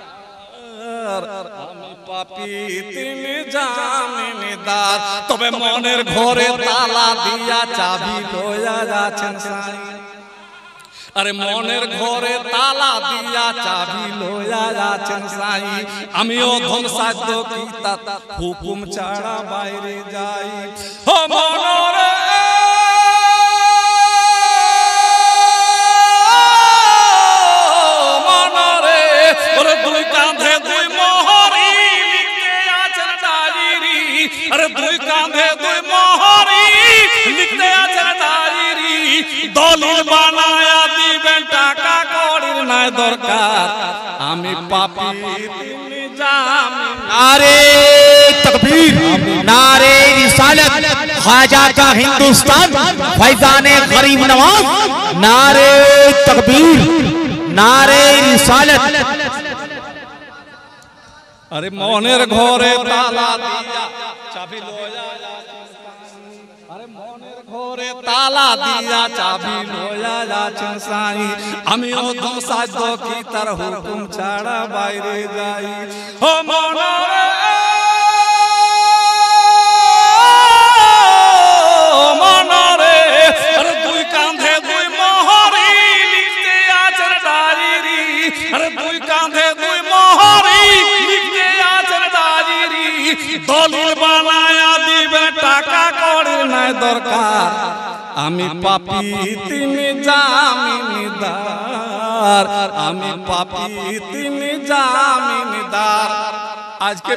জামিনদার আমি পাপী তিনি জামিনদার তবে মনের ঘরে তালা দিয়া চাবি লইয়া যাচ্ছেন সাই আরে মনের ঘরে তালা দিয়া চাবি লইয়া যাচ্ছেন সাই আমি অধম সাধ্য কি তাত হুকুম ছাড়া বাইরে যাই ও মনরে মনরে ওরে দুই কাঁধে দুই মোহরি লিখতে আছেন ডায়েরি আরে দুই কাঁধে দুই মোহরি লিখতে আছেন ডায়েরি দলিল বানায়া দিবেন টাকা কড়ির নাই দরকার আমি পাপী তিনি জামিন नारे तकबीर नारे रिसालत ख्वाजा का हिंदुस्तान फैजाने गरीब नवाज नारे तकबीर नारे रिसालत अरे মনের ঘরে তালা দিয়া চাবি লইয়া আরে মনের ঘরে তালা দিয়া চাবি লইয়া যাচ্ছেন সাই আমি অধম সাধ্য কি তার হুকুম ছাড়া বাইরে যাই ও মনরে মনরে আরে দুই কাঁধে দুই মোহরি লিখতে আছেন ডায়েরি আরে দুই কাঁধে দুই মোহরি লিখতে আছেন ডায়েরি দলিল বানায়া দিবে টাকা কড়ির নাই দরকার আমি পাপী তিনি জামিনদার আমি পাপী তিনি জামিনদার আজকে